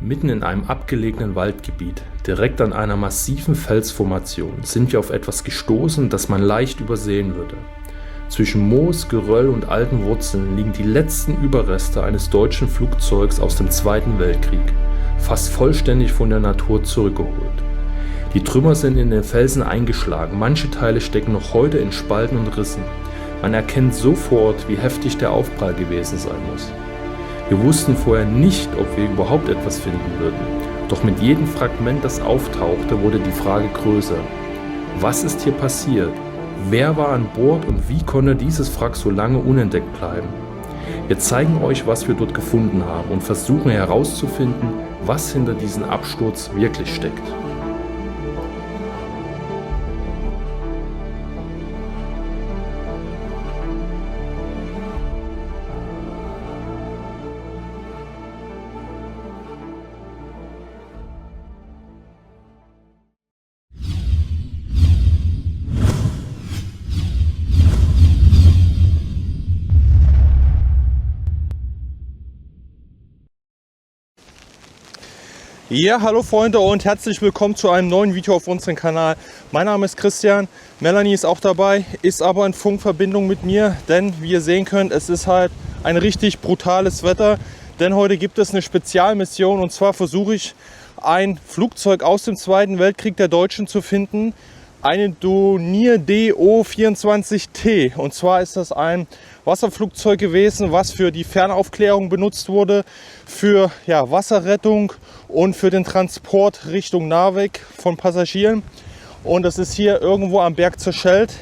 Mitten in einem abgelegenen Waldgebiet, direkt an einer massiven Felsformation, sind wir auf etwas gestoßen, das man leicht übersehen würde. Zwischen Moos, Geröll und alten Wurzeln liegen die letzten Überreste eines deutschen Flugzeugs aus dem Zweiten Weltkrieg, fast vollständig von der Natur zurückgeholt. Die Trümmer sind in den Felsen eingeschlagen, manche Teile stecken noch heute in Spalten und Rissen. Man erkennt sofort, wie heftig der Aufprall gewesen sein muss. Wir wussten vorher nicht, ob wir überhaupt etwas finden würden. Doch mit jedem Fragment, das auftauchte, wurde die Frage größer. Was ist hier passiert? Wer war an Bord und wie konnte dieses Wrack so lange unentdeckt bleiben? Wir zeigen euch, was wir dort gefunden haben und versuchen herauszufinden, was hinter diesem Absturz wirklich steckt. Ja, hallo Freunde und herzlich willkommen zu einem neuen Video auf unserem Kanal. Mein Name ist Christian, Melanie ist auch dabei, ist aber in Funkverbindung mit mir, denn wie ihr sehen könnt, es ist halt ein richtig brutales Wetter, denn heute gibt es eine Spezialmission und zwar versuche ich ein Flugzeug aus dem Zweiten Weltkrieg der Deutschen zu finden, eine Dornier Do-24T, und zwar ist das ein Wasserflugzeug gewesen, was für die Fernaufklärung benutzt wurde, für Wasserrettung und für den Transport Richtung Narvik von Passagieren. Und das ist hier irgendwo am Berg zerschellt.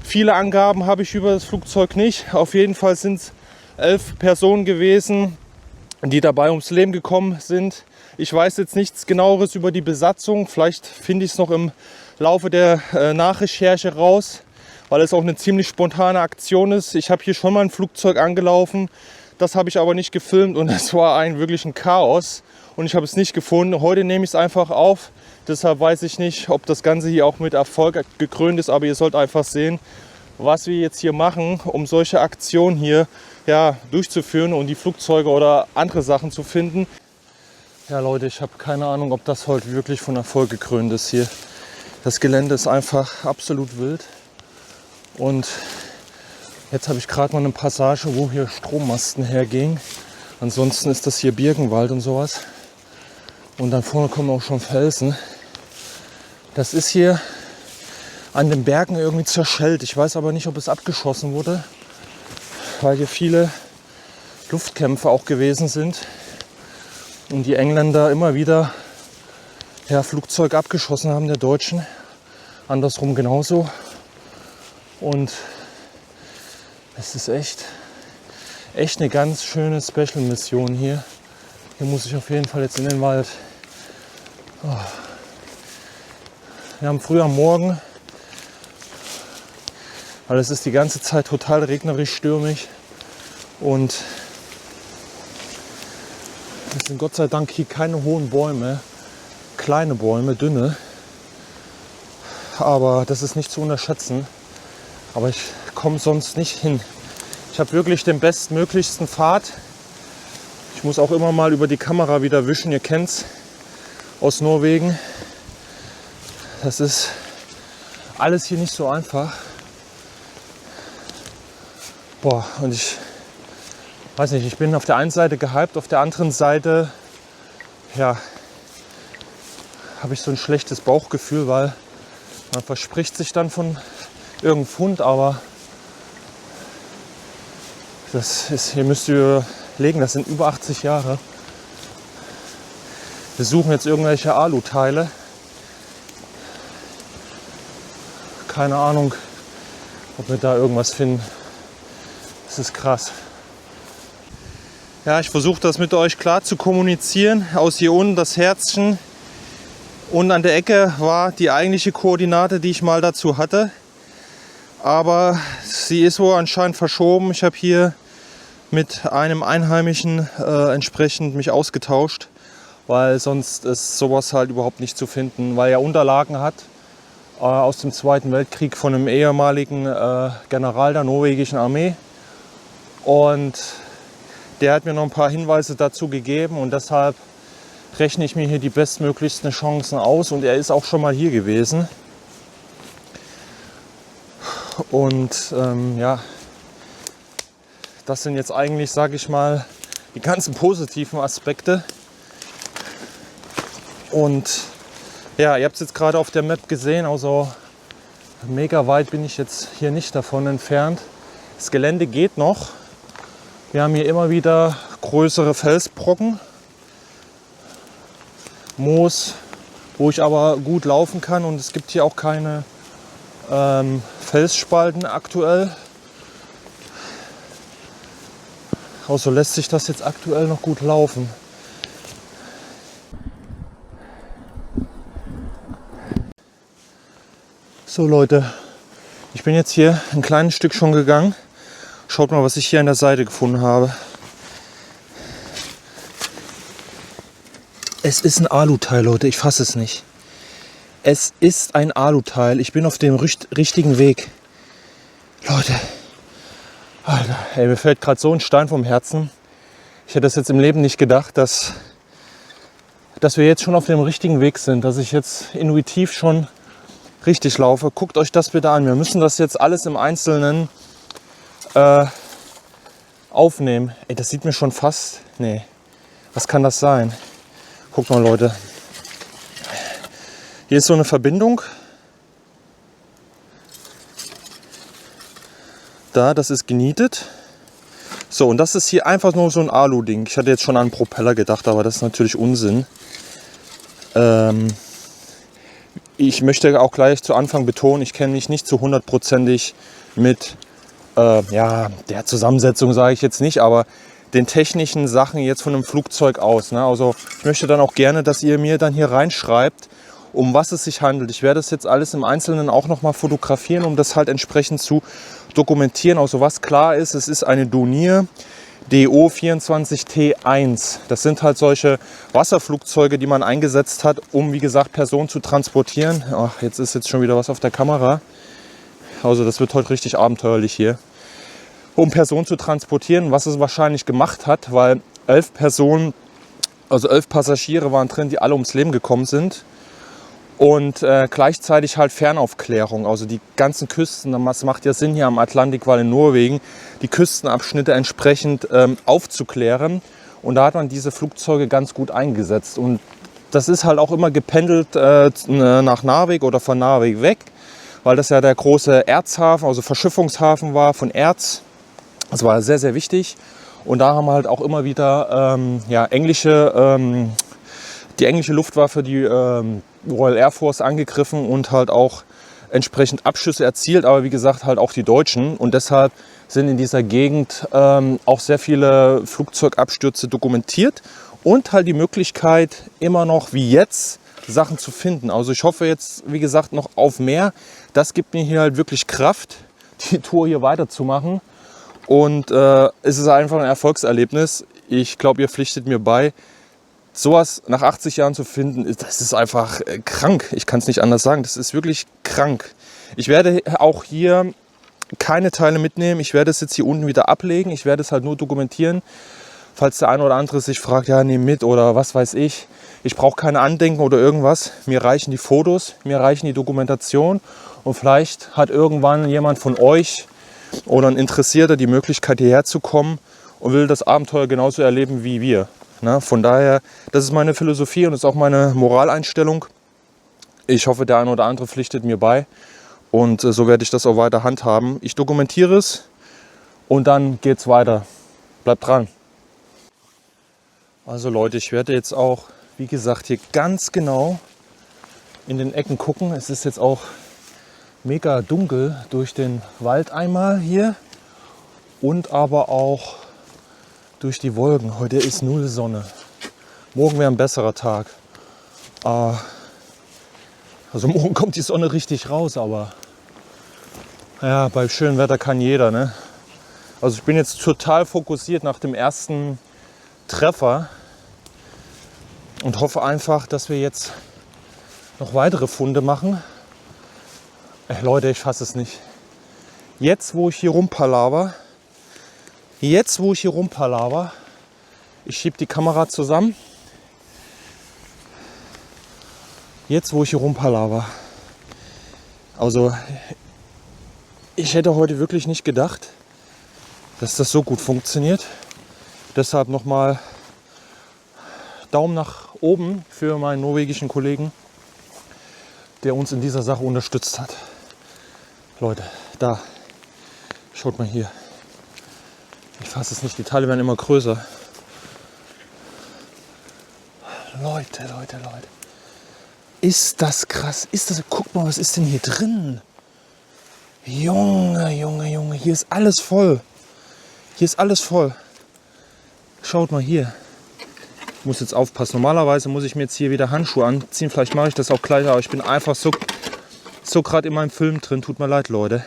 Viele Angaben habe ich über das Flugzeug nicht. Auf jeden Fall sind es 11 Personen gewesen, die dabei ums Leben gekommen sind. Ich weiß jetzt nichts Genaueres über die Besatzung. Vielleicht finde ich es noch im Laufe der Nachrecherche raus, weil es auch eine ziemlich spontane Aktion ist. Ich habe hier schon mal ein Flugzeug angelaufen, das habe ich aber nicht gefilmt und es war wirklich ein Chaos und ich habe es nicht gefunden. Heute nehme ich es einfach auf, deshalb weiß ich nicht, ob das Ganze hier auch mit Erfolg gekrönt ist, aber ihr sollt einfach sehen, was wir jetzt hier machen, um solche Aktionen hier durchzuführen und die Flugzeuge oder andere Sachen zu finden. Ja Leute, ich habe keine Ahnung, ob das heute wirklich von Erfolg gekrönt ist hier. Das Gelände ist einfach absolut wild. Und jetzt habe ich gerade mal eine Passage, wo hier Strommasten hergingen. Ansonsten ist das hier Birkenwald und sowas. Und dann vorne kommen auch schon Felsen. Das ist hier an den Bergen irgendwie zerschellt. Ich weiß aber nicht, ob es abgeschossen wurde, weil hier viele Luftkämpfe auch gewesen sind. Und die Engländer immer wieder Flugzeuge abgeschossen haben der Deutschen. Andersrum genauso. Und es ist echt eine ganz schöne Special-Mission hier. Hier muss ich auf jeden Fall jetzt in den Wald. Oh. Wir haben früh am Morgen, weil es ist die ganze Zeit total regnerisch, stürmig. Und es sind Gott sei Dank hier keine hohen Bäume. Kleine Bäume, dünne, aber das ist nicht zu unterschätzen. Aber ich komme sonst nicht hin. Ich habe wirklich den bestmöglichsten Pfad. Ich muss auch immer mal über die Kamera wieder wischen. Ihr kennt es aus Norwegen. Das ist alles hier nicht so einfach. Boah, und ich weiß nicht, ich bin auf der einen Seite gehypt, auf der anderen Seite habe ich so ein schlechtes Bauchgefühl, weil man verspricht sich dann von irgendeinem Fund, aber das ist, hier müsst ihr überlegen, das sind über 80 Jahre. Wir suchen jetzt irgendwelche Aluteile. Keine Ahnung, ob wir da irgendwas finden. Das ist krass. Ja, ich versuche das mit euch klar zu kommunizieren. Aus hier unten das Herzchen. Und an der Ecke war die eigentliche Koordinate, die ich mal dazu hatte. Aber sie ist wohl anscheinend verschoben. Ich habe hier mit einem Einheimischen entsprechend mich ausgetauscht, weil sonst ist sowas halt überhaupt nicht zu finden, weil er Unterlagen hat aus dem Zweiten Weltkrieg von einem ehemaligen General der norwegischen Armee. Und der hat mir noch ein paar Hinweise dazu gegeben und deshalb rechne ich mir hier die bestmöglichsten Chancen aus. Und er ist auch schon mal hier gewesen. Und ja, das sind jetzt eigentlich, sage ich mal, die ganzen positiven Aspekte. Und ja, ihr habt es jetzt gerade auf der Map gesehen, also mega weit bin ich jetzt hier nicht davon entfernt. Das Gelände geht noch. Wir haben hier immer wieder größere Felsbrocken, Moos, wo ich aber gut laufen kann, und es gibt hier auch keine Felsspalten aktuell. Also lässt sich das jetzt aktuell noch gut laufen. So Leute, ich bin jetzt hier ein kleines Stück schon gegangen. Schaut mal, was ich hier an der Seite gefunden habe. Es ist ein Aluteil, Leute, ich fasse es nicht. Es ist ein Aluteil. Ich bin auf dem richtigen Weg. Leute, Alter, ey, mir fällt gerade so ein Stein vom Herzen. Ich hätte das jetzt im Leben nicht gedacht, dass wir jetzt schon auf dem richtigen Weg sind, dass ich jetzt intuitiv schon richtig laufe. Guckt euch das bitte an. Wir müssen das jetzt alles im Einzelnen aufnehmen. Ey, das sieht mir schon fast... Nee, was kann das sein? Guckt mal, Leute. Hier ist so eine Verbindung. Da, das ist genietet. So, und das ist hier einfach nur so ein Alu-Ding. Ich hatte jetzt schon an einen Propeller gedacht, aber das ist natürlich Unsinn. Ich möchte auch gleich zu Anfang betonen, ich kenne mich nicht zu 100%ig mit ja, der Zusammensetzung, sage ich jetzt nicht, aber den technischen Sachen jetzt von einem Flugzeug aus. Ne? Also ich möchte dann auch gerne, dass ihr mir dann hier reinschreibt, um was es sich handelt. Ich werde das jetzt alles im Einzelnen auch nochmal fotografieren, um das halt entsprechend zu dokumentieren. Also was klar ist, es ist eine Dornier DO-24T1. Das sind halt solche Wasserflugzeuge, die man eingesetzt hat, um, wie gesagt, Personen zu transportieren. Ach, jetzt schon wieder was auf der Kamera. Also das wird heute richtig abenteuerlich hier. Um Personen zu transportieren, was es wahrscheinlich gemacht hat, weil 11 Personen, also 11 Passagiere waren drin, die alle ums Leben gekommen sind. Und gleichzeitig halt Fernaufklärung, also die ganzen Küsten, das macht ja Sinn hier am Atlantik, weil in Norwegen die Küstenabschnitte entsprechend aufzuklären. Und da hat man diese Flugzeuge ganz gut eingesetzt. Und das ist halt auch immer gependelt nach Narvik oder von Narvik weg, weil das ja der große Erzhafen, also Verschiffungshafen war von Erz. Das war sehr, sehr wichtig. Und da haben wir halt auch immer wieder ja, die englische Luftwaffe, die Royal Air Force angegriffen und halt auch entsprechend Abschüsse erzielt, aber wie gesagt halt auch die Deutschen. Und deshalb sind in dieser Gegend auch sehr viele Flugzeugabstürze dokumentiert und halt die Möglichkeit immer noch wie jetzt Sachen zu finden. Also ich hoffe jetzt, wie gesagt, noch auf mehr. Das gibt mir hier halt wirklich Kraft, die Tour hier weiterzumachen. Und es ist einfach ein Erfolgserlebnis. Ich glaube, ihr pflichtet mir bei. Sowas nach 80 Jahren zu finden, das ist einfach krank. Ich kann es nicht anders sagen. Das ist wirklich krank. Ich werde auch hier keine Teile mitnehmen. Ich werde es jetzt hier unten wieder ablegen. Ich werde es halt nur dokumentieren. Falls der eine oder andere sich fragt, ja, nehm mit oder was weiß ich. Ich brauche keine Andenken oder irgendwas. Mir reichen die Fotos, mir reichen die Dokumentation. Und vielleicht hat irgendwann jemand von euch oder ein Interessierter die Möglichkeit, hierher zu kommen und will das Abenteuer genauso erleben wie wir. Na, von daher, das ist meine Philosophie und das ist auch meine Moraleinstellung. Ich hoffe, der eine oder andere pflichtet mir bei und so werde ich das auch weiter handhaben. Ich dokumentiere es und dann geht es weiter. Bleibt dran. Also Leute, ich werde jetzt auch, wie gesagt, hier ganz genau in den Ecken gucken. Es ist jetzt auch mega dunkel durch den Wald einmal hier und aber auch durch die Wolken. Heute ist null Sonne. Morgen wäre ein besserer Tag. Also morgen kommt die Sonne richtig raus, aber ja, bei schönem Wetter kann jeder, ne? Also ich bin jetzt total fokussiert nach dem ersten Treffer und hoffe einfach, dass wir jetzt noch weitere Funde machen. Leute, ich fasse es nicht. Jetzt, wo ich hier rumpalaver, ich schiebe die Kamera zusammen. Jetzt, wo ich hier rumpalaver. Also, ich hätte heute wirklich nicht gedacht, dass das so gut funktioniert. Deshalb nochmal Daumen nach oben für meinen norwegischen Kollegen, der uns in dieser Sache unterstützt hat. Leute, da, schaut mal hier. Ich fasse es nicht, die Teile werden immer größer. Leute. Ist das krass? Guck mal, was ist denn hier drin? Junge, hier ist alles voll. Schaut mal hier. Ich muss jetzt aufpassen. Normalerweise muss ich mir jetzt hier wieder Handschuhe anziehen. Vielleicht mache ich das auch gleich, aber ich bin einfach so gerade in meinem Film drin. Tut mir leid, Leute.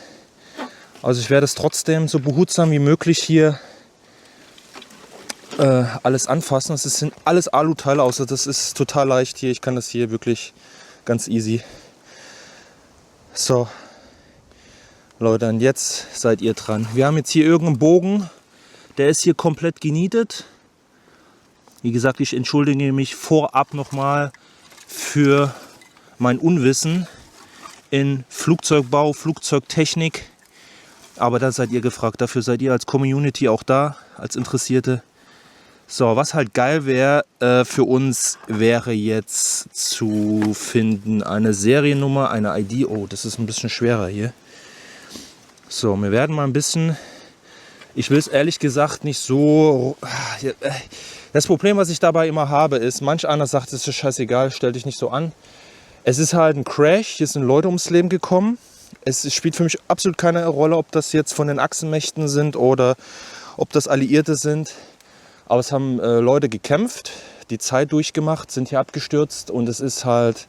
Also ich werde es trotzdem so behutsam wie möglich hier alles anfassen. Das sind alles Aluteile, außer das ist total leicht hier. Ich kann das hier wirklich ganz easy. So, Leute, und jetzt seid ihr dran. Wir haben jetzt hier irgendeinen Bogen, der ist hier komplett genietet. Wie gesagt, ich entschuldige mich vorab nochmal für mein Unwissen in Flugzeugbau, Flugzeugtechnik. Aber da seid ihr gefragt. Dafür seid ihr als Community auch da, als Interessierte. So, was halt geil wäre für uns, wäre jetzt zu finden eine Seriennummer, eine ID. Oh, das ist ein bisschen schwerer hier. So, wir werden mal ein bisschen... Ich will es ehrlich gesagt nicht so... Das Problem, was ich dabei immer habe, ist, manch einer sagt, es ist scheißegal, stell dich nicht so an. Es ist halt ein Crash, hier sind Leute ums Leben gekommen. Es spielt für mich absolut keine Rolle, ob das jetzt von den Achsenmächten sind oder ob das Alliierte sind. Aber es haben Leute gekämpft, die Zeit durchgemacht, sind hier abgestürzt und es ist halt,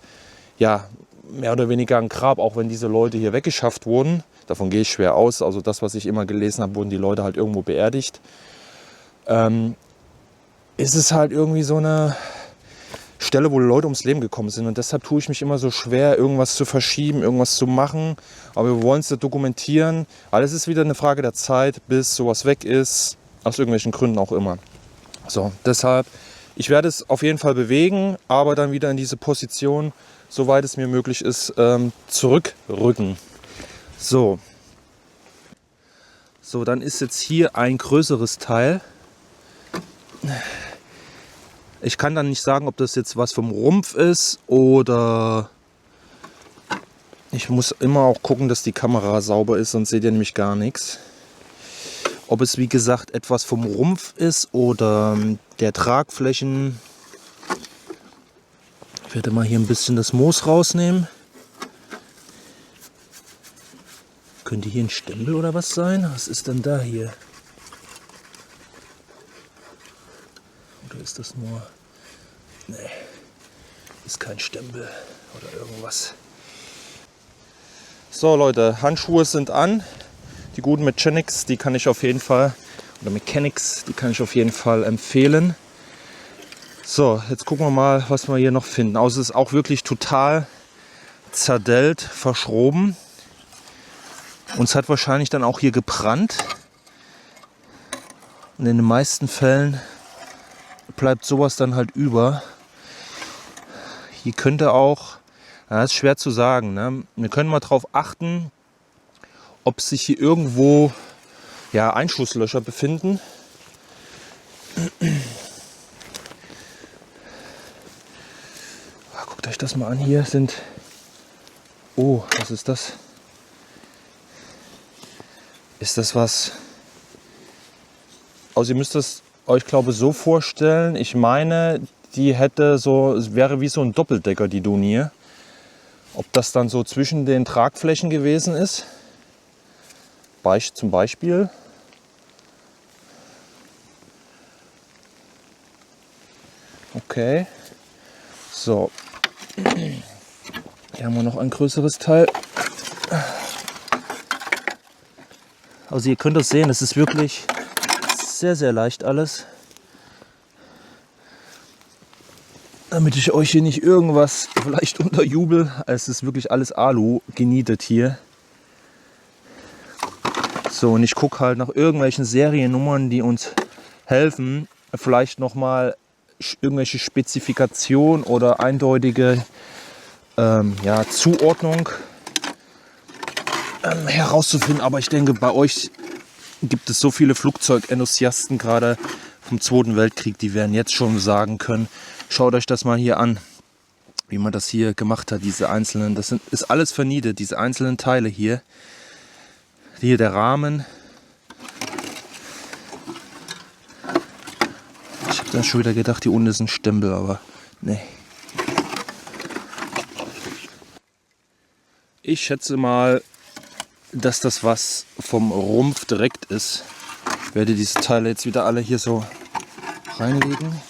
ja, mehr oder weniger ein Grab, auch wenn diese Leute hier weggeschafft wurden. Davon gehe ich schwer aus. Also das, was ich immer gelesen habe, wurden die Leute halt irgendwo beerdigt. Ist es halt irgendwie so eine Stelle, wo Leute ums Leben gekommen sind. Und deshalb tue ich mich immer so schwer, irgendwas zu verschieben, irgendwas zu machen. Aber wir wollen es ja dokumentieren. Alles ist wieder eine Frage der Zeit, bis sowas weg ist. Aus irgendwelchen Gründen auch immer. So, deshalb, ich werde es auf jeden Fall bewegen, aber dann wieder in diese Position, soweit es mir möglich ist, zurückrücken. So, dann ist jetzt hier ein größeres Teil. Ich kann dann nicht sagen, ob das jetzt was vom Rumpf ist oder... Ich muss immer auch gucken, dass die Kamera sauber ist, sonst seht ihr nämlich gar nichts. Ob es wie gesagt etwas vom Rumpf ist oder der Tragflächen. Ich werde mal hier ein bisschen das Moos rausnehmen. Könnte hier ein Stempel oder was sein? Was ist denn da hier? Oder ist das nur... Nee, ist kein Stempel oder irgendwas. So Leute, Handschuhe sind an. Die guten Mechanics, die kann ich auf jeden Fall, oder Mechanics, die kann ich auf jeden Fall empfehlen. So, jetzt gucken wir mal, was wir hier noch finden. Also es ist auch wirklich total zerdellt, verschroben. Und es hat wahrscheinlich dann auch hier gebrannt. Und in den meisten Fällen bleibt sowas dann halt über. Hier könnte auch, das ist schwer zu sagen, ne? Wir können mal drauf achten, ob sich hier irgendwo Einschusslöcher befinden. Guckt euch das mal an, hier sind... Oh, was ist das? Ist das was? Also ihr müsst es euch, glaube ich, so vorstellen. Ich meine, die wäre wie so ein Doppeldecker, die Dornier. Ob das dann so zwischen den Tragflächen gewesen ist? Zum Beispiel. Okay. So. Hier haben wir noch ein größeres Teil. Also ihr könnt das sehen, es ist wirklich sehr, sehr leicht alles. Damit ich euch hier nicht irgendwas vielleicht unterjubel. Es ist wirklich alles Alu genietet hier. So, und ich gucke halt nach irgendwelchen Seriennummern, die uns helfen, vielleicht nochmal irgendwelche Spezifikationen oder eindeutige Zuordnung herauszufinden. Aber ich denke, bei euch gibt es so viele Flugzeugenthusiasten, gerade vom Zweiten Weltkrieg, die werden jetzt schon sagen können, schaut euch das mal hier an, wie man das hier gemacht hat, diese einzelnen, ist alles vernietet, diese einzelnen Teile hier. Hier der Rahmen. Ich habe dann schon wieder gedacht, hier unten ist ein Stempel, aber nee. Ich schätze mal, dass das was vom Rumpf direkt ist. Ich werde diese Teile jetzt wieder alle hier so reinlegen.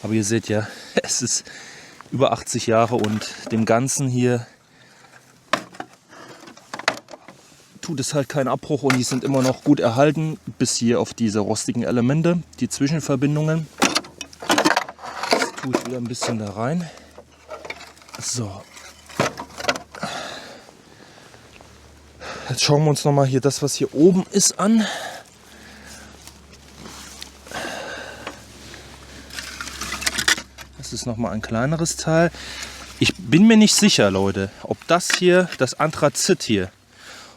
Aber ihr seht ja, es ist über 80 Jahre und dem Ganzen hier tut es halt keinen Abbruch und die sind immer noch gut erhalten, bis hier auf diese rostigen Elemente, die Zwischenverbindungen. Jetzt tue ich wieder ein bisschen da rein. So. Jetzt schauen wir uns noch mal hier das, was hier oben ist, an. Das ist noch mal ein kleineres Teil. Ich bin mir nicht sicher, Leute, ob das hier, das Anthrazit hier,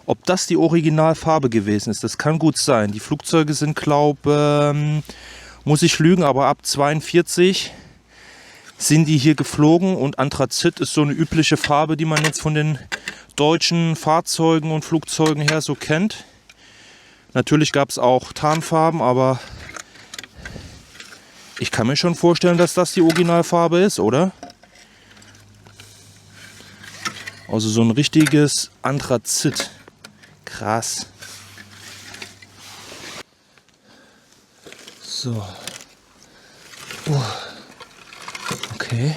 ob das die Originalfarbe gewesen ist. Das kann gut sein. Die Flugzeuge sind, glaube muss ich lügen, aber ab 42 sind die hier geflogen und Anthrazit ist so eine übliche Farbe, die man jetzt von den deutschen Fahrzeugen und Flugzeugen her so kennt. Natürlich gab es auch Tarnfarben, aber ich kann mir schon vorstellen, dass das die Originalfarbe ist, oder? Also so ein richtiges Anthrazit. Krass. So. Okay.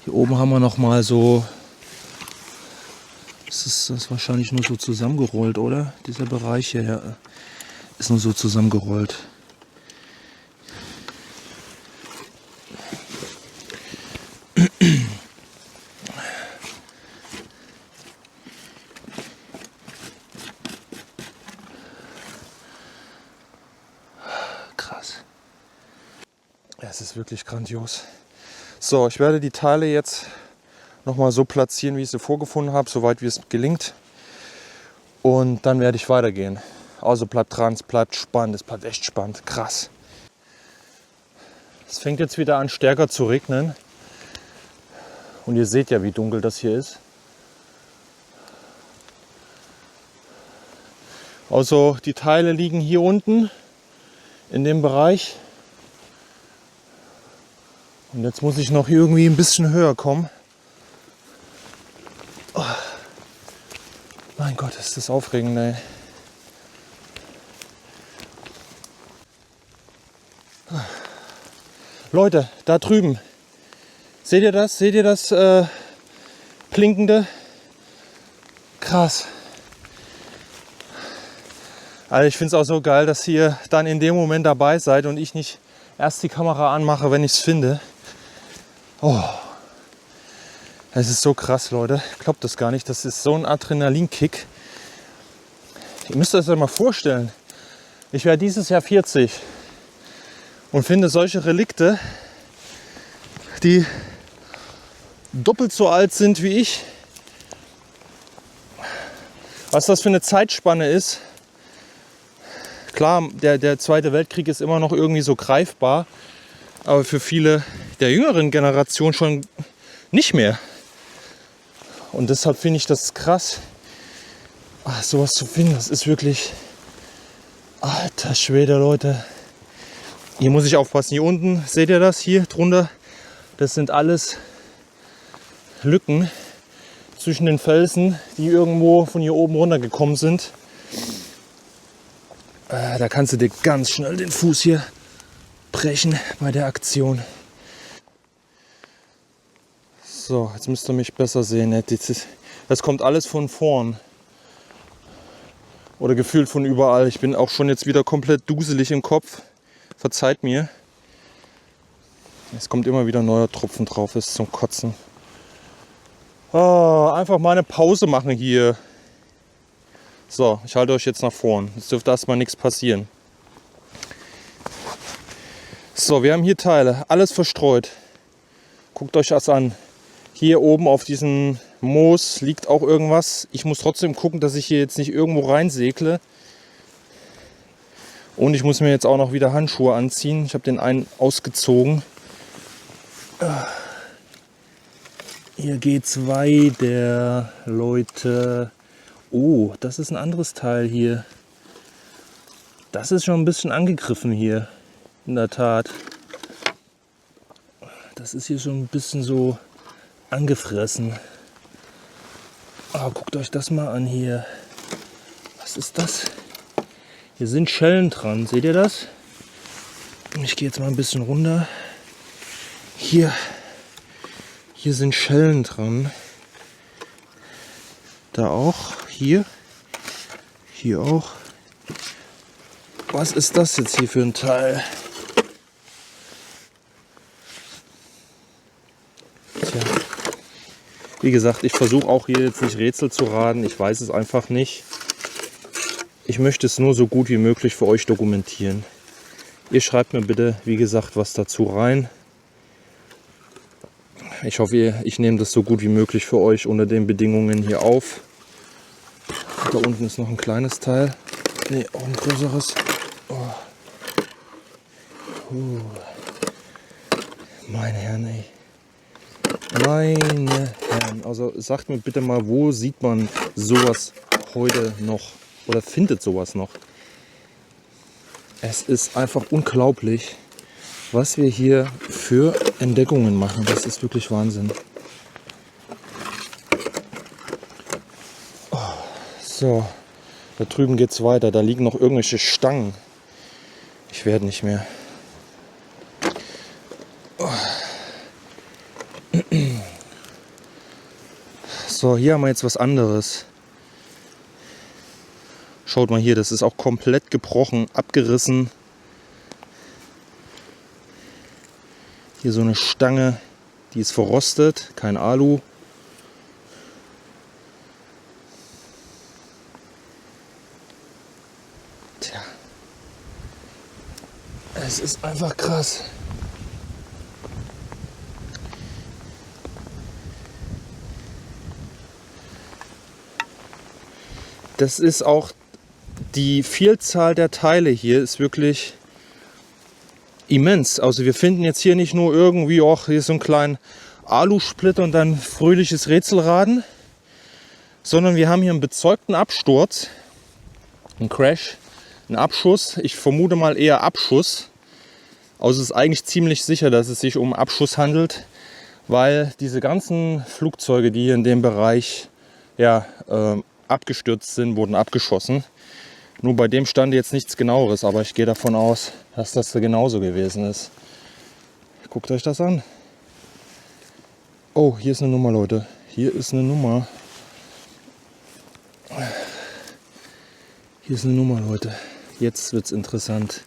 Hier oben haben wir noch mal so, das ist wahrscheinlich nur so zusammengerollt, oder? Dieser Bereich hier ist nur so zusammengerollt. Krass. Ja, es ist wirklich grandios. So, ich werde die Teile jetzt nochmal so platzieren, wie ich sie vorgefunden habe, soweit wie es gelingt. Und dann werde ich weitergehen. Also bleibt dran, es bleibt spannend, es bleibt echt spannend, krass. Es fängt jetzt wieder an stärker zu regnen. Und ihr seht ja, wie dunkel das hier ist. Also die Teile liegen hier unten in dem Bereich. Und jetzt muss ich noch irgendwie ein bisschen höher kommen. Oh. Mein Gott, ist das aufregend, ey. Leute, da drüben. Seht ihr das? Seht ihr das blinkende? Krass. Also ich finde es auch so geil, dass ihr dann in dem Moment dabei seid und ich nicht erst die Kamera anmache, wenn ich es finde. Oh, es ist so krass, Leute. Glaubt das gar nicht. Das ist so ein Adrenalinkick. Ihr müsst euch das mal vorstellen. Ich werde dieses Jahr 40 und finde solche Relikte, die doppelt so alt sind wie ich. Was das für eine Zeitspanne ist. Klar, der Zweite Weltkrieg ist immer noch irgendwie so greifbar, aber für viele der jüngeren Generation schon nicht mehr. Und deshalb finde ich das krass, sowas zu finden. Das ist wirklich, alter Schwede, Leute. Hier muss ich aufpassen. Hier unten, seht ihr das? Hier drunter, das sind alles Lücken zwischen den Felsen, die irgendwo von hier oben runtergekommen sind. Da kannst du dir ganz schnell den Fuß hier brechen bei der Aktion. So, jetzt müsst ihr mich besser sehen. Das kommt alles von vorn. Oder gefühlt von überall. Ich bin auch schon jetzt wieder komplett duselig im Kopf. Verzeiht mir. Es kommt immer wieder neuer Tropfen drauf, ist zum Kotzen. Einfach mal eine Pause machen hier. So, ich halte euch jetzt nach vorn. Jetzt dürfte erstmal nichts passieren. So, wir haben hier Teile, alles verstreut. Guckt euch das an. Hier oben auf diesem Moos liegt auch irgendwas. Ich muss trotzdem gucken, dass ich hier jetzt nicht irgendwo reinsegle. Und ich muss mir jetzt auch noch wieder Handschuhe anziehen. Ich habe den einen ausgezogen. Hier geht's weiter, Leute. Oh, das ist ein anderes Teil hier. Das ist schon ein bisschen angegriffen hier. In der Tat. Das ist hier schon ein bisschen so angefressen. Oh, guckt euch das mal an hier. Was ist das? Hier sind Schellen dran. Seht ihr das? Ich gehe jetzt mal ein bisschen runter. Hier sind Schellen dran. Da auch. Hier auch. Was ist das jetzt hier für ein Teil? Tja. Wie gesagt, ich versuche auch hier jetzt nicht Rätsel zu raten. Ich weiß es einfach nicht. Ich möchte es nur so gut wie möglich für euch dokumentieren. Ihr schreibt mir bitte, wie gesagt, was dazu rein. Ich hoffe, ich nehme das so gut wie möglich für euch unter den Bedingungen hier auf. Da unten ist noch ein kleines Teil. Ne, auch ein größeres. Oh. Meine Herren, ey. Meine Herren. Also sagt mir bitte mal, wo sieht man sowas heute noch? Oder findet sowas noch? Es ist einfach unglaublich, was wir hier für Entdeckungen machen. Das ist wirklich Wahnsinn. Oh, so, da drüben geht es weiter. Da liegen noch irgendwelche Stangen. Ich werde nicht mehr. Oh. So, hier haben wir jetzt was anderes. Schaut mal hier, das ist auch komplett gebrochen, abgerissen. Hier so eine Stange, die ist verrostet, kein Alu. Tja, es ist einfach krass. Das ist auch die Vielzahl der Teile hier ist wirklich immens. Also wir finden jetzt hier nicht nur irgendwie auch hier so einen kleinen Alusplitter und dann fröhliches Rätselraten, sondern wir haben hier einen bezeugten Absturz, einen Crash, einen Abschuss. Ich vermute mal eher Abschuss. Also es ist eigentlich ziemlich sicher, dass es sich um Abschuss handelt, weil diese ganzen Flugzeuge, die hier in dem Bereich abgestürzt sind, wurden abgeschossen. Nur bei dem stand jetzt nichts Genaueres, aber ich gehe davon aus, dass das genauso gewesen ist. Guckt euch das an. Oh, hier ist eine Nummer, Leute. Hier ist eine Nummer. Hier ist eine Nummer, Leute. Jetzt wird es interessant.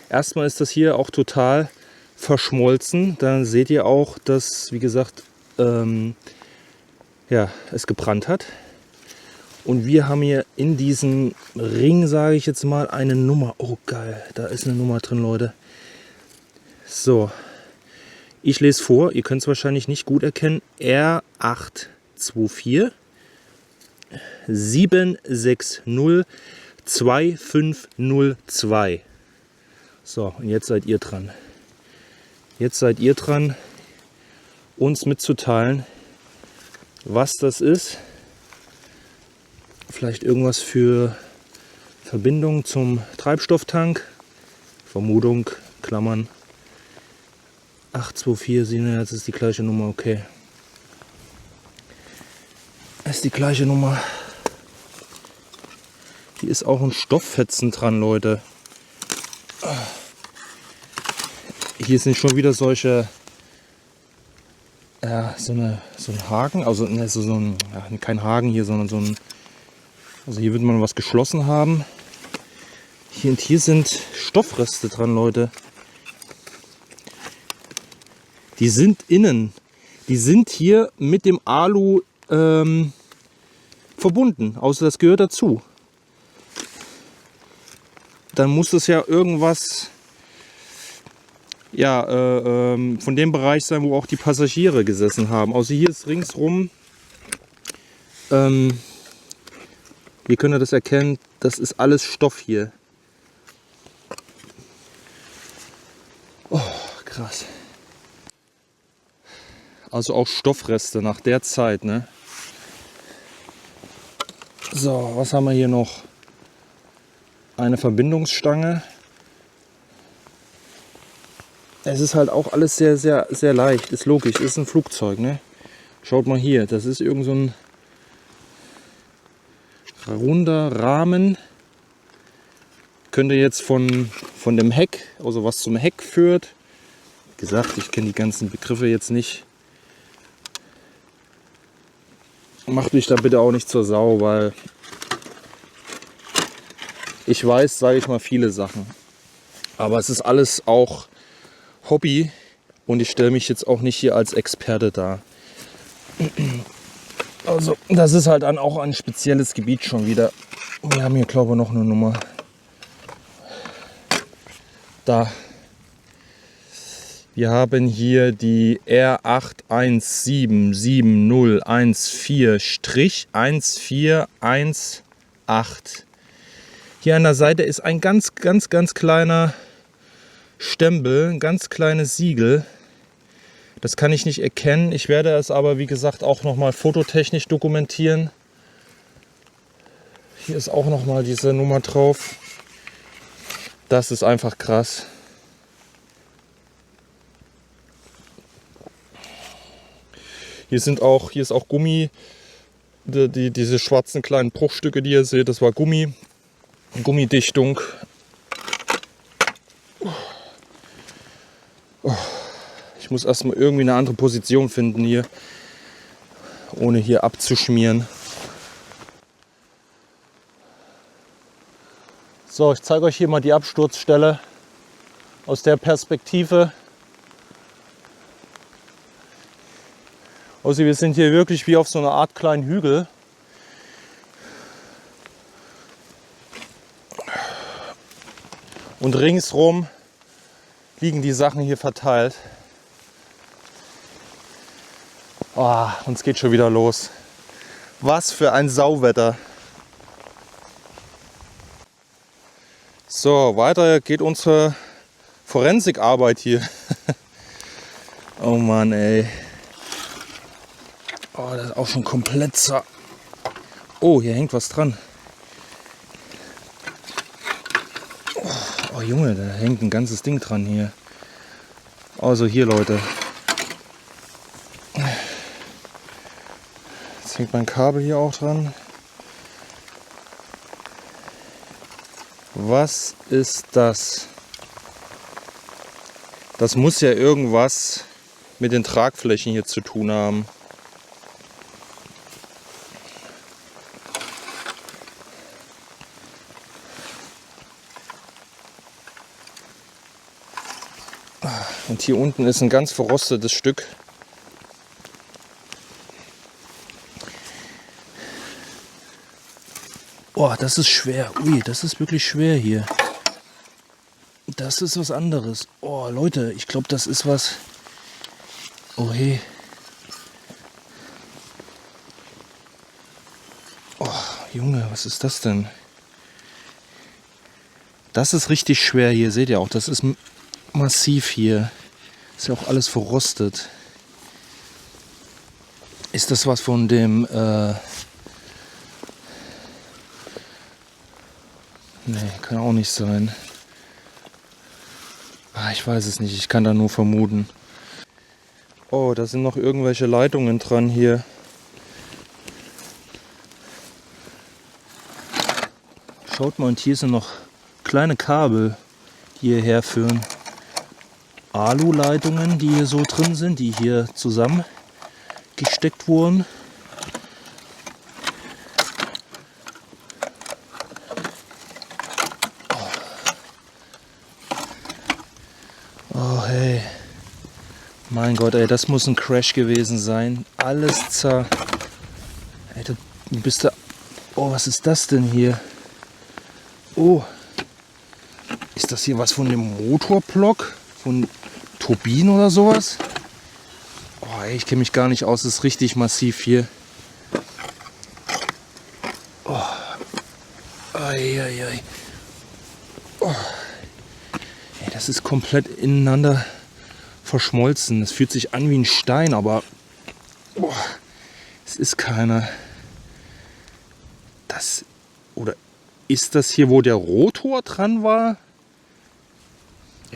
Erstmal ist das hier auch total verschmolzen. Dann seht ihr auch, dass, wie gesagt, es gebrannt hat. Und wir haben hier in diesem Ring, sage ich jetzt mal, eine Nummer. Oh geil, da ist eine Nummer drin, Leute. So, ich lese vor, ihr könnt es wahrscheinlich nicht gut erkennen. R824 760 2502. So, und jetzt seid ihr dran. Jetzt seid ihr dran, uns mitzuteilen, was das ist. Vielleicht irgendwas für Verbindung zum Treibstofftank. Vermutung, Klammern. 824, das ist die gleiche Nummer, okay. Das ist die gleiche Nummer. Hier ist auch ein Stofffetzen dran, Leute. Hier sind schon wieder solche, so ein Haken, also kein Haken hier, sondern so ein, also hier wird man was geschlossen haben. Hier sind Stoffreste dran, Leute. Die sind innen. Die sind hier mit dem Alu verbunden. Außer das gehört dazu. Dann muss es ja irgendwas ja, von dem Bereich sein, wo auch die Passagiere gesessen haben. Also hier ist ringsrum, hier könnt ihr das erkennen, das ist alles Stoff hier. Oh, krass. Also auch Stoffreste nach der Zeit, ne? So, was haben wir hier noch? Eine Verbindungsstange. Es ist halt auch alles sehr, sehr, sehr leicht. Ist logisch, ist ein Flugzeug, ne? Schaut mal hier, das ist irgend so ein runder Rahmen. Könnte jetzt von dem Heck, also was zum Heck führt. Wie gesagt, ich kenne die ganzen Begriffe jetzt nicht. Macht mich da bitte auch nicht zur Sau, weil ich weiß, sage ich mal, viele Sachen. Aber es ist alles auch Hobby und ich stelle mich jetzt auch nicht hier als Experte dar. Also das ist halt dann auch ein spezielles Gebiet schon wieder. Wir haben hier, glaube ich, noch eine Nummer. Da. Wir haben hier die R8177014-1418. Hier an der Seite ist ein ganz kleiner Stempel, ein ganz kleines Siegel. Das kann ich nicht erkennen. Ich werde es aber, wie gesagt, auch noch mal fototechnisch dokumentieren. Hier ist auch noch mal diese Nummer drauf. Das ist einfach krass. Hier ist auch Gummi. Diese schwarzen kleinen Bruchstücke, die ihr seht, das war Gummi. Gummidichtung. Ich muss erstmal irgendwie eine andere Position finden hier, ohne hier abzuschmieren. So, ich zeige euch hier mal die Absturzstelle aus der Perspektive. Also wir sind hier wirklich wie auf so einer Art kleinen Hügel. Und ringsrum liegen die Sachen hier verteilt. Oh, uns geht schon wieder los. Was für ein Sauwetter. So, weiter geht unsere Forensikarbeit hier. Oh Mann, ey. Oh, das ist auch schon komplett so. Oh, hier hängt was dran. Oh Junge, da hängt ein ganzes Ding dran hier. Also hier, Leute. Jetzt hängt mein Kabel hier auch dran. Was ist das? Das muss ja irgendwas mit den Tragflächen hier zu tun haben. Und hier unten ist ein ganz verrostetes Stück. Oh, das ist schwer. Ui, das ist wirklich schwer hier. Das ist was anderes. Oh, Leute, ich glaube, das ist was. Oh, hey. Oh, Junge, was ist das denn? Das ist richtig schwer hier, seht ihr auch. Das ist massiv hier. Ist ja auch alles verrostet. Ist das was von dem... Nee, kann auch nicht sein. Ich weiß es nicht, ich kann da nur vermuten. Oh, da sind noch irgendwelche Leitungen dran hier. Schaut mal, und hier sind noch kleine Kabel, die hierher führen. Alu-Leitungen, die hier so drin sind, die hier zusammengesteckt wurden. Oh hey, mein Gott, ey, das muss ein Crash gewesen sein. Alles zer... Ey, du bist da... Oh, was ist das denn hier? Oh, ist das hier was von dem Motorblock? Turbinen oder sowas. Oh, ey, ich kenne mich gar nicht aus, das ist richtig massiv hier. Oh. Ei, ei, ei. Oh. Ey, das ist komplett ineinander verschmolzen. Es fühlt sich an wie ein Stein, aber es ist keiner. Das, oder ist das hier, wo der Rotor dran war?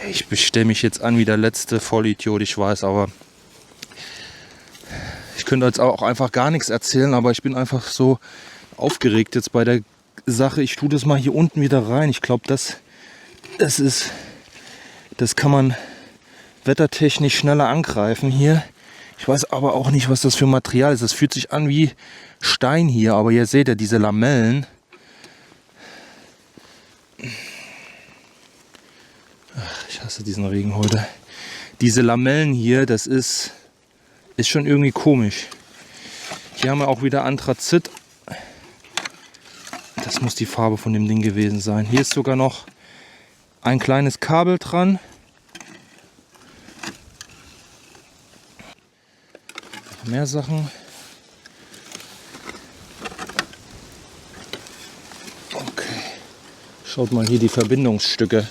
Ich stelle mich jetzt an wie der letzte Vollidiot, ich weiß, aber ich könnte jetzt auch einfach gar nichts erzählen, aber ich bin einfach so aufgeregt jetzt bei der Sache. Ich tue das mal hier unten wieder rein. Ich glaube, das kann man wettertechnisch schneller angreifen hier. Ich weiß aber auch nicht, was das für Material ist. Das fühlt sich an wie Stein hier, aber ihr seht ja diese Lamellen. Ach, ich hasse diesen Regen heute. Diese Lamellen hier, das ist schon irgendwie komisch. Hier haben wir auch wieder Anthrazit. Das muss die Farbe von dem Ding gewesen sein. Hier ist sogar noch ein kleines Kabel dran. Mehr Sachen. Okay. Schaut mal hier die Verbindungsstücke.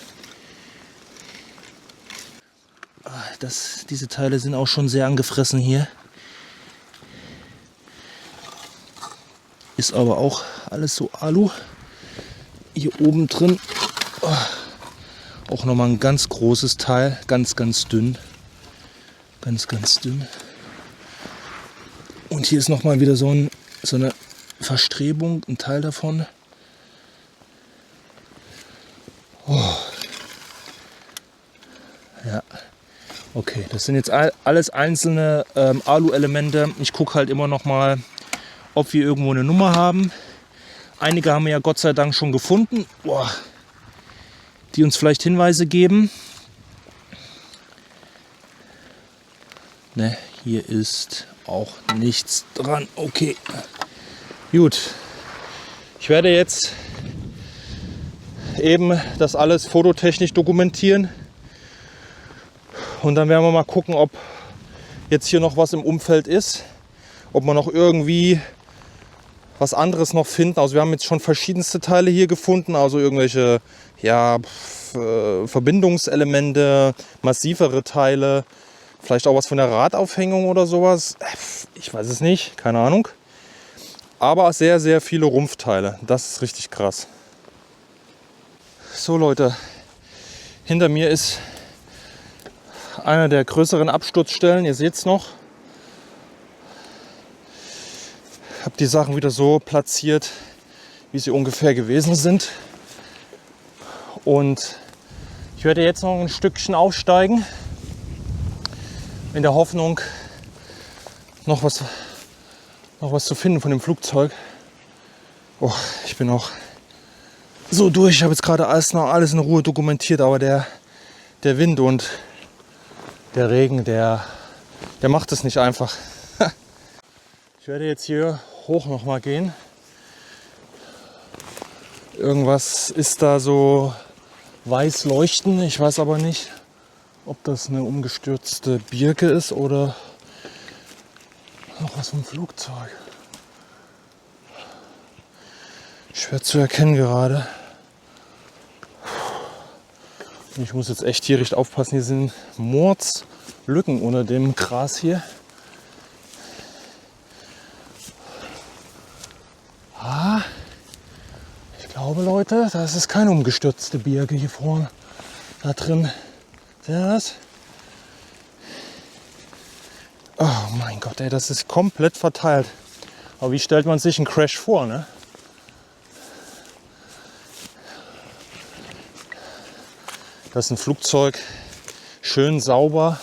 Diese Teile sind auch schon sehr angefressen hier. Ist aber auch alles so Alu. Hier oben drin auch nochmal ein ganz großes Teil. Ganz, ganz dünn. Ganz, ganz dünn. Und hier ist nochmal wieder so eine Verstrebung, ein Teil davon. Oh. Ja. Okay, das sind jetzt alles einzelne Alu-Elemente. Ich gucke halt immer noch mal, ob wir irgendwo eine Nummer haben. Einige haben wir ja Gott sei Dank schon gefunden, die uns vielleicht Hinweise geben. Ne, hier ist auch nichts dran. Okay, gut. Ich werde jetzt eben das alles fototechnisch dokumentieren. Und dann werden wir mal gucken, ob jetzt hier noch was im Umfeld ist. Ob wir noch irgendwie was anderes noch finden. Also wir haben jetzt schon verschiedenste Teile hier gefunden. Also irgendwelche Verbindungselemente, massivere Teile. Vielleicht auch was von der Radaufhängung oder sowas. Ich weiß es nicht, keine Ahnung. Aber sehr, sehr viele Rumpfteile. Das ist richtig krass. So Leute, hinter mir ist einer der größeren Absturzstellen. Ihr seht es noch. Ich habe die Sachen wieder so platziert, wie sie ungefähr gewesen sind. Und ich werde jetzt noch ein Stückchen aufsteigen, in der Hoffnung, noch was zu finden von dem Flugzeug. Oh, ich bin auch so durch. Ich habe jetzt gerade alles in Ruhe dokumentiert, aber der Wind und der Regen, der macht es nicht einfach. Ich werde jetzt hier hoch noch mal gehen. Irgendwas ist da so weiß leuchten. Ich weiß aber nicht, ob das eine umgestürzte Birke ist oder noch was vom Flugzeug. Schwer zu erkennen gerade. Ich muss jetzt echt hier richtig aufpassen. Hier sind Mordslücken unter dem Gras hier. Ich glaube, Leute, das ist keine umgestürzte Birke hier vorne. Da drin. Seht ihr das? Oh mein Gott, ey, das ist komplett verteilt. Aber wie stellt man sich einen Crash vor, ne? Das ist ein Flugzeug, schön sauber.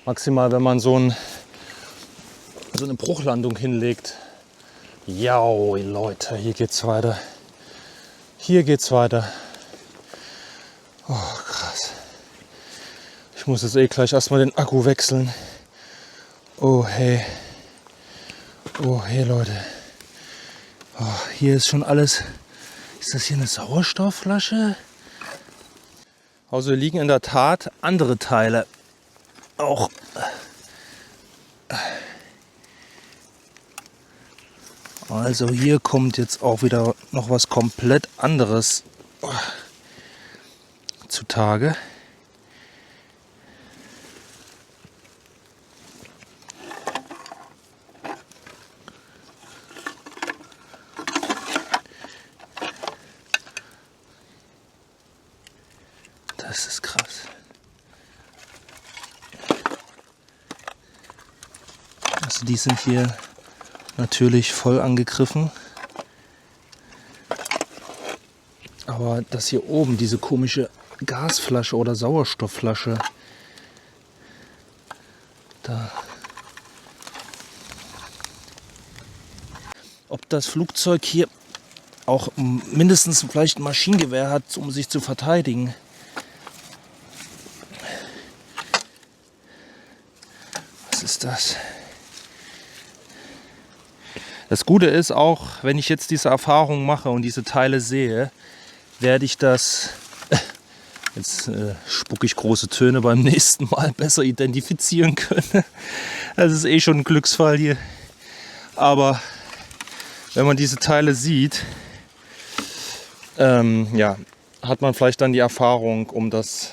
Maximal, wenn man so eine Bruchlandung hinlegt. Ja, Leute, hier geht's weiter. Hier geht's weiter. Oh, krass. Ich muss jetzt gleich erstmal den Akku wechseln. Oh, hey. Oh, hey, Leute. Oh, hier ist schon alles. Ist das hier eine Sauerstoffflasche? Also hier liegen in der Tat andere Teile. auch also hier kommt jetzt auch wieder noch was komplett anderes zutage. Das ist krass. Also die sind hier natürlich voll angegriffen. Aber das hier oben, diese komische Gasflasche oder Sauerstoffflasche, da. Ob das Flugzeug hier auch mindestens vielleicht ein Maschinengewehr hat, um sich zu verteidigen. Was ist das? Das Gute ist auch, wenn ich jetzt diese Erfahrung mache und diese Teile sehe, werde ich das, jetzt spucke ich große Töne, beim nächsten Mal besser identifizieren können. Das ist eh schon ein Glücksfall hier. Aber wenn man diese Teile sieht, ja, hat man vielleicht dann die Erfahrung, um das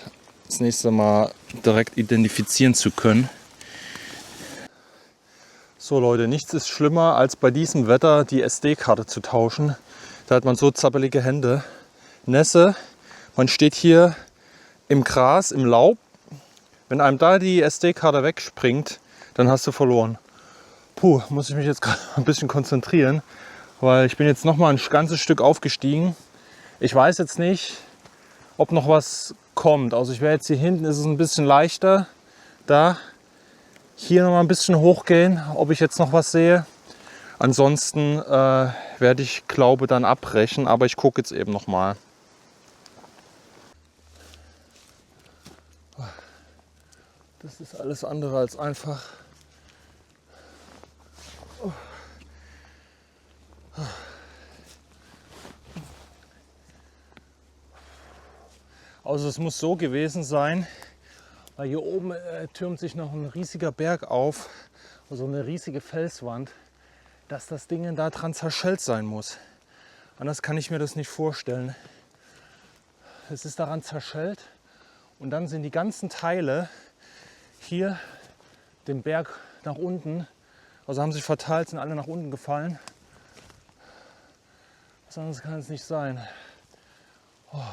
nächste Mal direkt identifizieren zu können. So Leute, nichts ist schlimmer als bei diesem Wetter die SD-Karte zu tauschen. Da hat man so zappelige Hände. Nässe, man steht hier im Gras, im Laub. Wenn einem da die SD-Karte wegspringt, dann hast du verloren. Puh, muss ich mich jetzt gerade ein bisschen konzentrieren, weil ich bin jetzt noch mal ein ganzes Stück aufgestiegen. Ich weiß jetzt nicht, ob noch was kommt. Also ich werde jetzt hier hinten, ist es ein bisschen leichter. Da. Hier noch mal ein bisschen hochgehen, ob ich jetzt noch was sehe. Ansonsten werde ich, glaube dann abbrechen, aber ich gucke jetzt eben noch mal. Das ist alles andere als einfach. Also es muss so gewesen sein, weil hier oben türmt sich noch ein riesiger Berg auf, also eine riesige Felswand, dass das Ding da dran zerschellt sein muss. Anders kann ich mir das nicht vorstellen. Es ist daran zerschellt und dann sind die ganzen Teile hier den Berg nach unten, also haben sich verteilt, sind alle nach unten gefallen. Was anderes kann es nicht sein. Oh.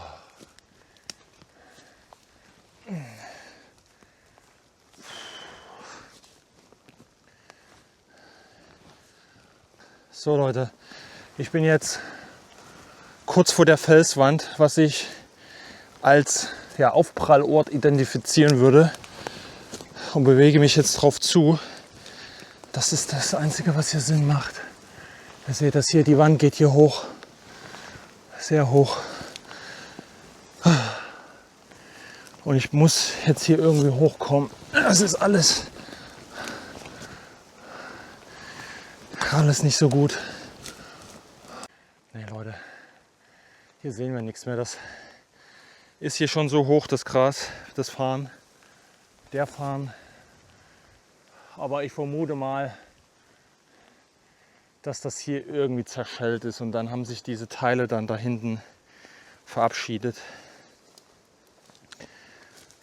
So Leute, ich bin jetzt kurz vor der Felswand, was ich als Aufprallort identifizieren würde, und bewege mich jetzt drauf zu. Das ist das Einzige, was hier Sinn macht. Ihr seht das hier, die Wand geht hier hoch, sehr hoch. Und ich muss jetzt hier irgendwie hochkommen. Das ist alles nicht so gut. Nee, Leute, hier sehen wir nichts mehr. Das ist hier schon so hoch, das Gras, das Farn, der Farn. Aber ich vermute mal, dass das hier irgendwie zerschellt ist und dann haben sich diese Teile dann da hinten verabschiedet.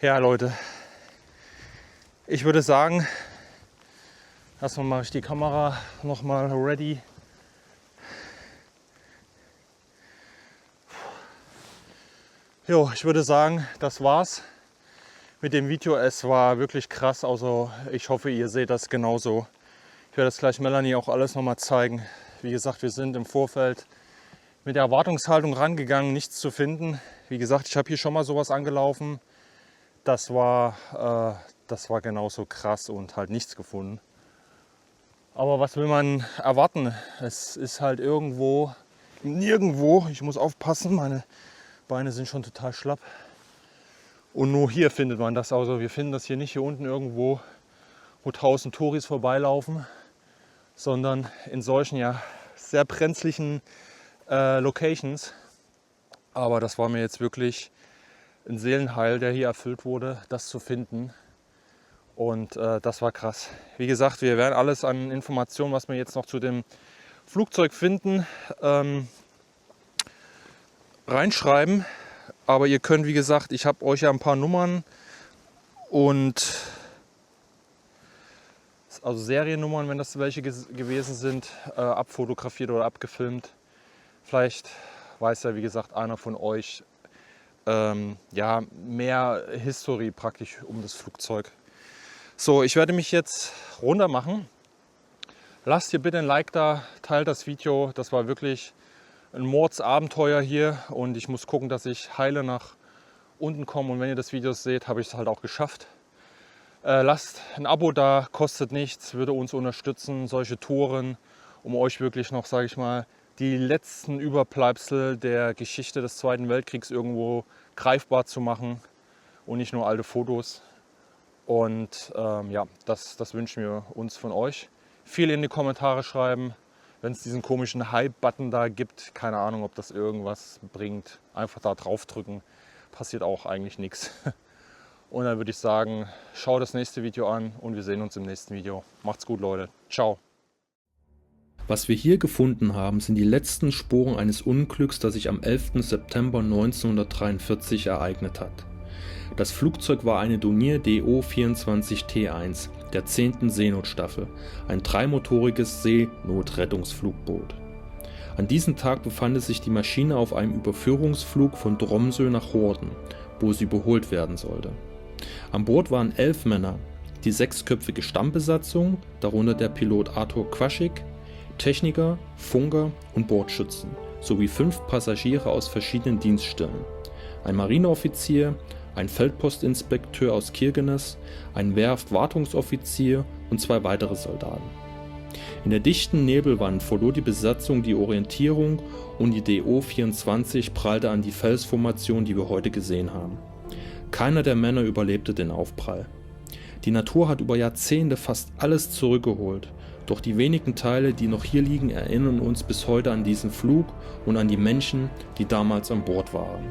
Ja, Leute, ich würde sagen, erstmal mache ich die Kamera noch mal ready. Jo, ich würde sagen, das war's mit dem Video. Es war wirklich krass, also ich hoffe, ihr seht das genauso. Ich werde das gleich Melanie auch alles noch mal zeigen. Wie gesagt, wir sind im Vorfeld mit der Erwartungshaltung rangegangen, nichts zu finden. Wie gesagt, ich habe hier schon mal sowas angelaufen. Das war genauso krass und halt nichts gefunden. Aber was will man erwarten? Es ist halt irgendwo, nirgendwo. Ich muss aufpassen, meine Beine sind schon total schlapp. Und nur hier findet man das. Also wir finden das hier nicht hier unten irgendwo, wo 1000 Touris vorbeilaufen, sondern in solchen sehr brenzlichen Locations. Aber das war mir jetzt wirklich ein Seelenheil, der hier erfüllt wurde, das zu finden. Und das war krass. Wie gesagt, wir werden alles an Informationen, was wir jetzt noch zu dem Flugzeug finden, reinschreiben. Aber ihr könnt, wie gesagt, ich habe euch ja ein paar Nummern und also Seriennummern, wenn das welche gewesen sind, abfotografiert oder abgefilmt. Vielleicht weiß ja, wie gesagt, einer von euch ja, mehr History praktisch um das Flugzeug. So, ich werde mich jetzt runter machen. Lasst hier bitte ein Like da, teilt das Video. Das war wirklich ein Mordsabenteuer hier und ich muss gucken, dass ich heile nach unten komme. Und wenn ihr das Video seht, habe ich es halt auch geschafft. Lasst ein Abo da, kostet nichts, würde uns unterstützen, solche Touren, um euch wirklich noch, sage ich mal, die letzten Überbleibsel der Geschichte des Zweiten Weltkriegs irgendwo greifbar zu machen und nicht nur alte Fotos. Und ja, das wünschen wir uns von euch. Viel in die Kommentare schreiben, wenn es diesen komischen Hype-Button da gibt. Keine Ahnung, ob das irgendwas bringt. Einfach da drauf drücken, passiert auch eigentlich nichts. Und dann würde ich sagen, schaut das nächste Video an und wir sehen uns im nächsten Video. Macht's gut, Leute. Ciao. Was wir hier gefunden haben, sind die letzten Spuren eines Unglücks, das sich am 11. September 1943 ereignet hat. Das Flugzeug war eine Dornier DO-24T1 der 10. Seenotstaffel, ein dreimotoriges Seenotrettungsflugboot. An diesem Tag befand sich die Maschine auf einem Überführungsflug von Tromsø nach Horten, wo sie überholt werden sollte. An Bord waren 11 Männer, die 6-köpfige Stammbesatzung, darunter der Pilot Arthur Quaschik, Techniker, Funker und Bordschützen, sowie 5 Passagiere aus verschiedenen Dienststellen, ein Marineoffizier, ein Feldpostinspekteur aus Kirkenes, ein Werftwartungsoffizier und 2 weitere Soldaten. In der dichten Nebelwand verlor die Besatzung die Orientierung und die DO-24 prallte an die Felsformation, die wir heute gesehen haben. Keiner der Männer überlebte den Aufprall. Die Natur hat über Jahrzehnte fast alles zurückgeholt, doch die wenigen Teile, die noch hier liegen, erinnern uns bis heute an diesen Flug und an die Menschen, die damals an Bord waren.